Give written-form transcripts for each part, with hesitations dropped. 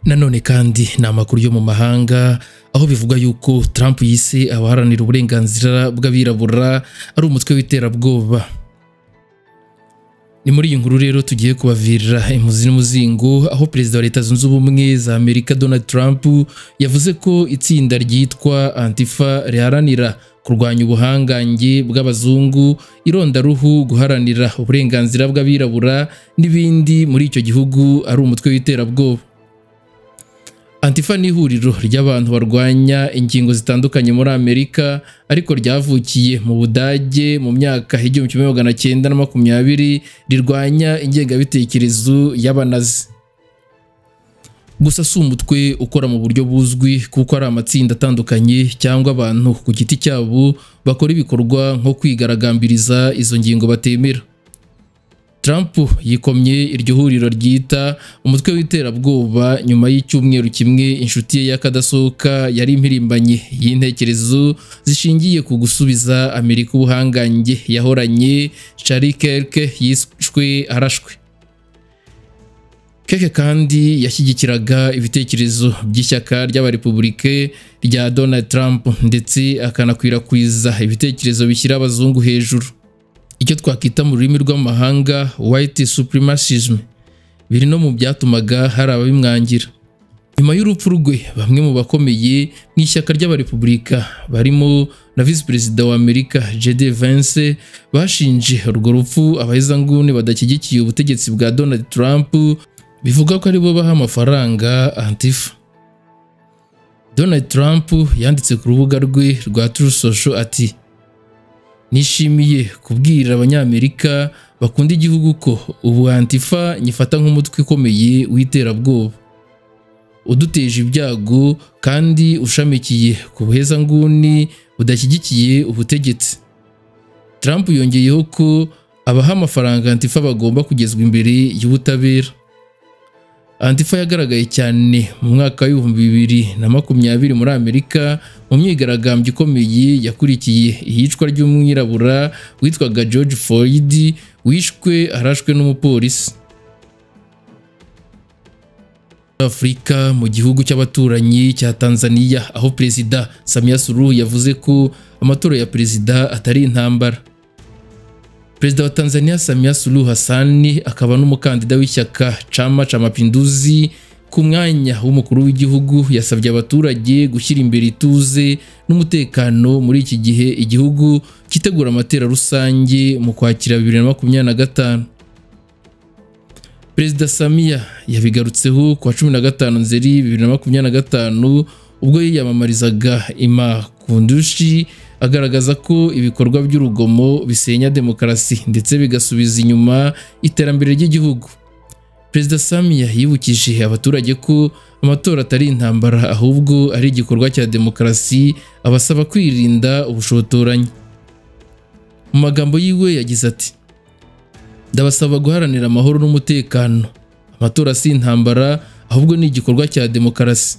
Nanone kandi ni amakuru yo mu mahanga aho bivuga yuko Trump yise abaharanira uburenganzira bw'abirabura ari umutwe w'iterabwoba. Ni muri iyi nkuru rero tugiye kubavirira imuzi n'umuzingo aho Perezida wa Leta Zunze Ubumwe za Amerika Donald Trump yavuze ko itsinda ryitwa Antifa riharanira kurwanya ubuhangange bw'abazungu, irondaruhu, guharanira uburenganzira bw'abirabura n'ibindi muri icyo gihugu ari umutwe w'iterabwoba. Antifa ni ihuriro ry'abantu barwanya ingingo zitandukanye muri Amerika ariko ryavukiye mu Budage mu myaka 1920 rirwanya ingengabitekerezo y'abanazi. Gusa si umutwe ukora mu buryo buzwi kuko ari amatsinda atandukanye cyangwa abantu ku giti cyabo bakora ibikorwa nko kwigaragambiriza izo ngingo batemera. Trump yikomye iryo huriro ryita umutwe w'iterabwoba nyuma y'icyumweru kimwe inshuti ye y'akadasohoka yari impirimbanyi y'intekerezo zishingiye ku gusubiza Amerika ubuhangange yahoranye, Charlie Kirk, yishwe arashwe. Kirk kandi yashyigikiraga ibitekerezo by'ishyaka ry'abarepublike rya Donald Trump ndetse akanakwirakwiza ibitekerezo bishyira abazungu hejuru, icyo twakita mu rurimi rw'amahanga white supremacism, biri no mu byatumaga hari ababimwangira. Nyuma y'urupfu rwe, bamwe mu bakomeye mu ishyaka ry'abarepublika barimo na Vice Perezida wa Amerika J.D. Vance bashinje urwo rupfu abahezanguni badashyigikiye ubutegetsi bwa Donald Trump, bivuga ko ari bo baha amafaranga Antifa. Donald Trump yanditse ku rubuga rwe rwa Truth Social ati: "Nishimiye kubwira abanyamerika bakunda igihugu ko ubu Antifa nyifata nk'umutwe ukomeye w'iterabwoba, uduteje ibyago kandi ushamikiye ku buhezanguni budashyigikiye ubutegetsi." Trump yongeyeho ko abaha amafaranga Antifa bagomba kugezwa imbere y'ubutabera. Antifa yagaragaye cyane mu mwaka wa 2020 muri Amerika mu myigaragambyo ikomeye yakurikiye iyicwa ry'umwirabura witwaga George Floyd wishwe arashwe n'umupolisi. Afrika, mu gihugu cy'abaturanyi cya Tanzania, aho Perezida Samia Suluhu yavuze ko amatora ya perezida atari intambara. Perezida wa Tanzania Samia Suluhu Hassan akaba n'umukandida w'ishyaka Chama cha Mapinduzi ku mwanya w'umukuru w'igihugu yasabye abaturage gushyira imbere ituze n'umutekano muri iki gihe igihugu kitegura amatera rusange mu kwakira 2025. Perezida Samia yabigarutseho ku wa 15 Nzeri 2025 ubwo yiyamamarizaga Imakundushi, agaragaza ko ibikorwa by'urugomo bisenya demokarasi ndetse bigasubiza inyuma iterambere ry'igihugu. Perezida Samia yibukije abaturage ko amatora atari intambara ahubwo ari igikorwa cya demokarasi, abasaba kwirinda ubushotoranyi. Mu magambo yiwe yagize ati: "Ndabasaba guharanira amahoro n'umutekano. Amatora si intambara ahubwo ni igikorwa cya demokarasi.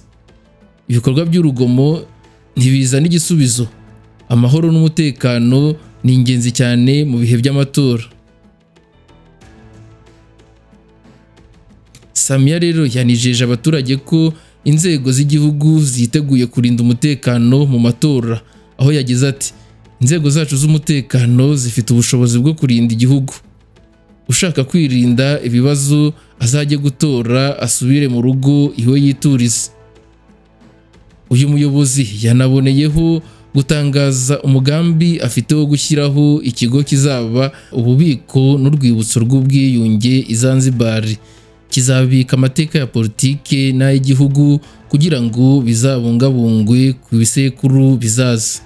Ibikorwa by'urugomo ntibizana igisubizo. Amahoro n'umutekano ni ingenzi cyane mu bihe by'amatora." Samia rero yanijeje abaturage ko inzego z'igihugu ziteguye kurinda umutekano mu matora, aho yagize ati: "Inzego zacu z'umutekano zifite ubushobozi bwo kurinda igihugu. Ushaka kwirinda ibibazo azajye gutora asubire mu rugo iwe yiturize." Uyu muyobozi yanaboneyeho gutangaza umugambi afite wo gushyiraho ikigo kizaba ububiko n'urwibutso rw'ubwiyunge i Zanzibar, kizabika amateka ya politike n'ay'igihugu kugira ngo bizabungabungwe ku bisekuru bizaza.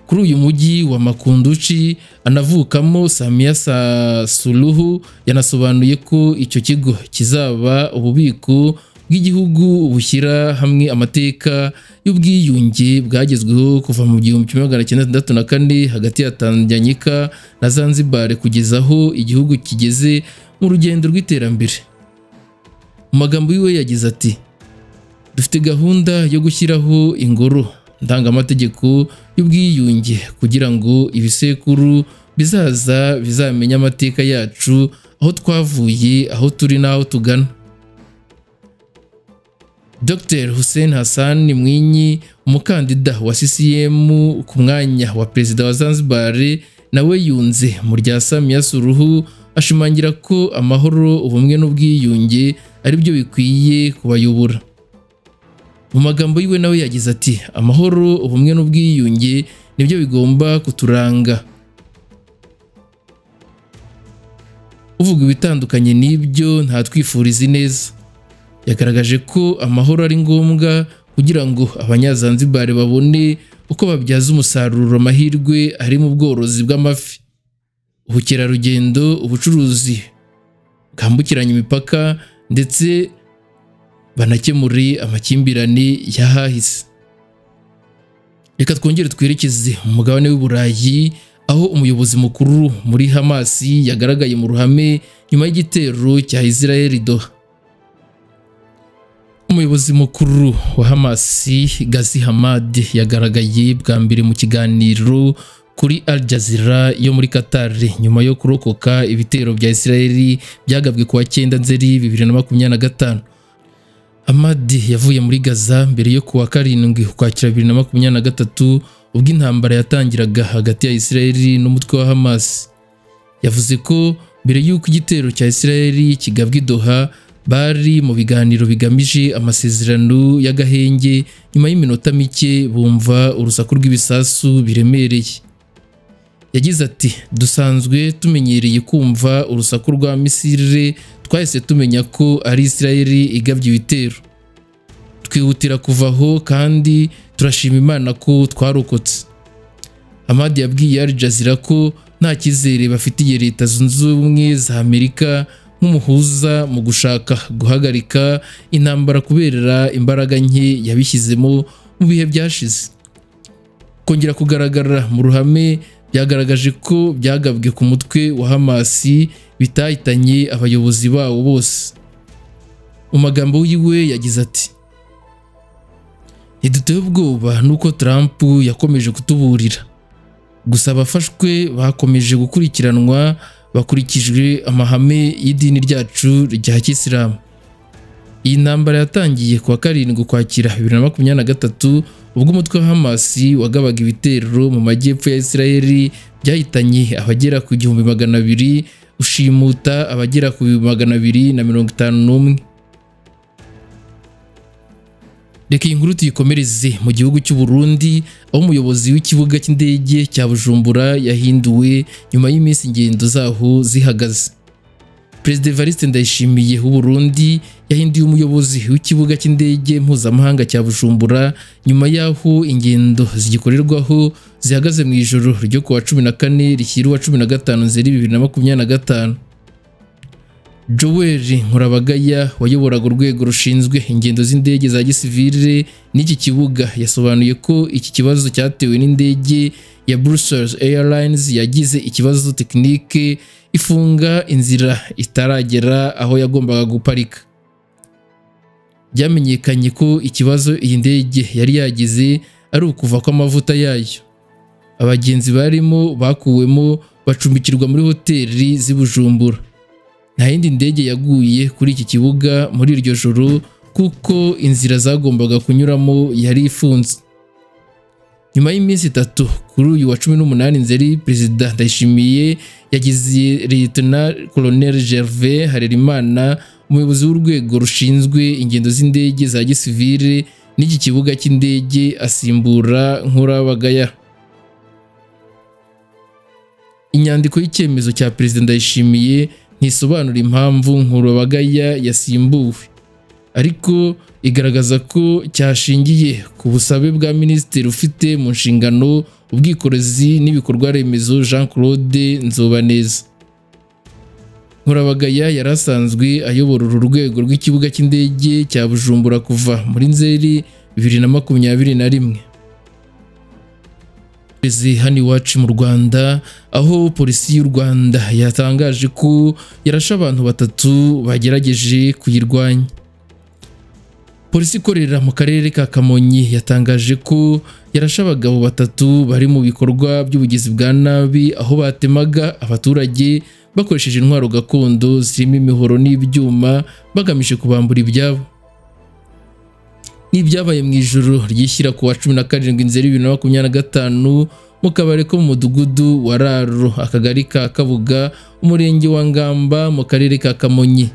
Kuri uyu mujyi wa Makunduchi anavukamo, Samia Suluhu yanasobanuye ko icyo kigo kizaba ububiko bw'igihugu bushyira hamwe amateka y'ubwiyunge bwagezweho kuva mu 1964 hagati ya Tanganyika na Zanzibar kugeza aho igihugu kigeze mu rugendo rw'iterambere. Mu magambo yiwe yagize ati: "Dufite gahunda yo gushyiraho ingoro ndangamategeko y'ubwiyunge kugira ngo ibisekuru bizaza bizamenye amateka yacu, aho twavuye, aho turi n'aho tugana." Dr Hussein Hassan Mwinyi umukandida wa CCM ku mwanya wa perezida wa Zanzibar nawe yunze mu rya Samia Suluhu ashimangira ko amahoro ubumwe n'ubwiyunge ari byo bikwiye kubayobora. Mu magambo yiwe nawe yagize ati amahoro ubumwe n'ubwiyunge nibyo bigomba kuturanga. Uvuga ibitandukanye n'ibyo nta twifuriza neza. Yagaragaje ko amahoro ari ngombwa kugira ngo abanyazanzibar babone uko babyaza umusaruro amahirwe ari mu bworozi bw'amafi, ubukerarugendo, ubucuruzi bwambukiranya imipaka ndetse banakemure amakimbirane yahahise. Reka twongere twerekeze mu mugabane w'Uburayi aho umuyobozi mukuru muri Hamas yagaragaye mu ruhame nyuma y'igitero cya Israel Doha. Umuyobozi mukuru wa Hamas Ghazi Hamad yagaragaye bwa mbere mu kiganiro kuri Al Jazeera yo muri Qatar nyuma yo kurokoka ibitero bya Israel byagabwe kuwa 9 Nzeri 2025. Hamad yavuye muri Gaza mbere yo kuwa 7 Ukwakira 2023 ubwo intambara yatangiraga hagati ya Israel n'umutwe wa Hamas. Yavuze ko mbere y'uko igitero cya Israel kigabwa i Doha bari mu biganiro bigamije amasezerano y'agahenge. Nyuma y'iminota mike bumva urusaku rw'ibisasu biremereye. Yagize ati dusanzwe tumenyereye kumva urusaku rwa misile, twahise tumenya ko ari Israel igabye ibitero. Twihutira kuvaho kandi turashima Imana ko twarokotse. Hamad yabwiye Al Jazeera ko nta cyizere bafitiye Leta Zunze Ubumwe za Amerika nk'umuhuza mu gushaka guhagarika intambara kubera imbaraga nke yabishyizemo mu bihe byashize. Kongera kugaragara mu ruhame byagaragaje ko byagabwe ku mutwe wa Hamas bitahitanye abayobozi bawo bose. Mu magambo yiwe yagize ati ntiduteye ubwoba nuko Trump yakomeje kutuburira, gusa abafashwe bakomeje gukurikiranwa bakurikijwe amahame y'idini ryacu rya Kisilamu. Iyi ntambara yatangiye kuwa 7 Ukwakira 2023 ubwo umutwe wa Hamas wagabaga ibitero mu majyepfo ya Israel byahitanye abagera ku 200,000 ushimuta abagera ku 251. Reka iyi nkuru tuyikomereze mu gihugu cy'u Burundi aho umuyobozi w'ikibuga cy'indege cya Bujumbura yahinduwe nyuma y'iminsi ingendo zaho zihagaze. Perezida Evariste Ndayishimiye w'u Burundi yahinduye umuyobozi w'ikibuga cy'indege mpuzamahanga cya Bujumbura nyuma y'aho ingendo zigikorerwaho zihagaze mu ijoro ryo kuwa 14 rishyira 15 Nzeri 2025. Joel Nkurabagaya wayoboraga urwego rushinzwe ingendo z'indege za gisivile n'iki kibuga yasobanuye ko iki kibazo cyatewe n'indege ya Brussels Airlines yagize ikibazo tekinike ifunga inzira itaragera aho yagombaga guparika. Byamenyekanye ko ikibazo iyi ndege yari yagize ari ukuva kw'amavuta yayo. Abagenzi barimo bakuwemo bacumbikirwa muri hoteli z'i Bujumbura. Nta yindi ndege yaguye kuri iki kibuga muri iryo joro kuko inzira zagombaga kunyuramo yari ifunze. Nyuma y'iminsi 3 kuri uyu wa 18 Nzeri Perezida Ndayishimiye yagize Lieutenant Colonel Gervais Harerimana umuyobozi w'urwego rushinzwe ingendo z'indege za gisivile n'iki kibuga cy'indege asimbura Nkurabagaya. Inyandiko y'icyemezo cya Perezida Ndayishimiye ntisobanura impamvu Nkurabagaya yasimbuwe, ariko igaragaza ko cyashingiye ku busabe bwa Minisitiri ufite mu nshingano ubwikorezi n'ibikorwa remezo Jean Claude Nzobaneza. Nkurabagaya yarasanzwe ayobora uru rwego rw'ikibuga cy'indege cya Bujumbura kuva muri Nzeri 2021. Hano iwacu mu Rwanda aho polisi y'u Rwanda yatangaje ko yarashe abantu 3 bagerageje kuyirwanya. Polisi ikorera mu karere ka Kamonyi yatangaje ko yarashe abagabo 3 bari mu bikorwa by'ubugizi bwa nabi aho batemaga abaturage bakoresheje intwaro gakondo zirimo imihoro n'ibyuma bagamije kubambura ibyabo. n'ibyabaye mu ijoro ryishyira ku wa 17 Nzeri 2025 mu kabare ko mu mudugudu wa Raro, akagari ka Kabuga, umurenge wa Ngamba, mu karere ka Kamonyi.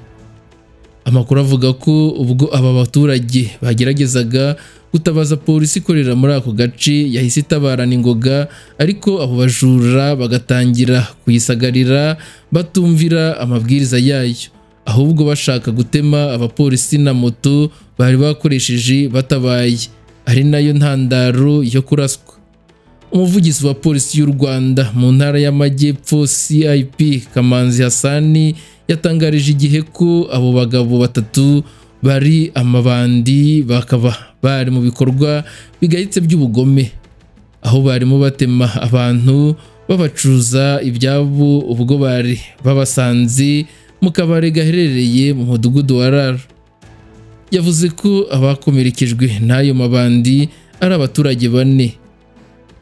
Amakuru avuga ko ubwo aba baturage bageragezaga gutabaza polisi ikorera muri ako gace yahise itabarana ingoga, ariko abo bajura bagatangira kuyisagarira batumvira amabwiriza yayo, ahubwo bashaka gutema abapolisi na moto bari bakoresheje batabaye, ari nayo ntandaro yo kuraswa. Umuvugizi wa polisi y'u Rwanda mu ntara y'Amajyepfo CIP Kamanzi Hasani yatangarije igihe ko abo bagabo batatu bari amabandi, bakaba bari mu bikorwa bigayitse by'ubugome, aho barimo batema abantu babacuza ibyabo ubwo bari babasanze mu kabare gaherereye mu mudugudu wa Raro. Yavuze ko abakomerekejwe n'ayo mabandi ari abaturage 4,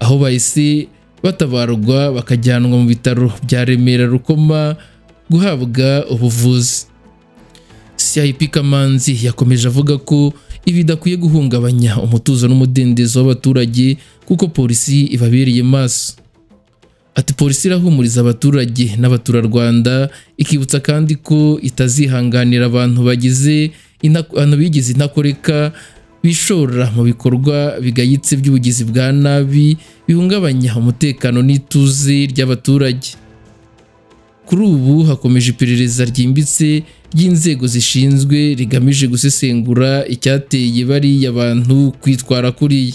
aho bahise batabarwa bakajyanwa mu bitaro bya Remera Rukoma guhabwa ubuvuzi. CIP Kamanzi yakomeje avuga ko ibi bidakwiye guhungabanya umutuzo n'umudendezo w'abaturage kuko polisi ibabereye maso. Ati polisi irahumuriza abaturage n'abaturarwanda, ikibutsa kandi ko itazihanganira abantu bigize intakoreka bishora mu bikorwa bigayitse by'ubugizi bwa nabi bihungabanya umutekano n'ituze ry'abaturage. Kuri ubu hakomeje iperereza ryimbitse ry'inzego zishinzwe rigamije gusesengura icyateye bariya abantu kwitwara kuriya.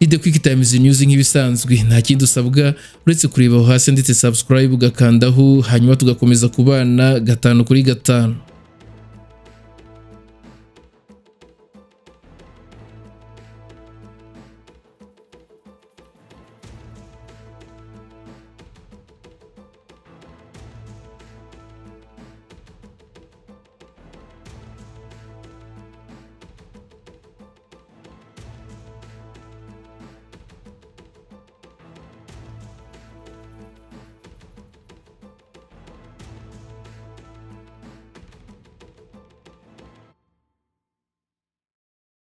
Ni The Quick Times News nk'ibisanzwe, nta kindi usabwa uretse kureba aho hasi ndetse subscribe ugakandaho, hanyuma tugakomeza kubana 5 kuri 5.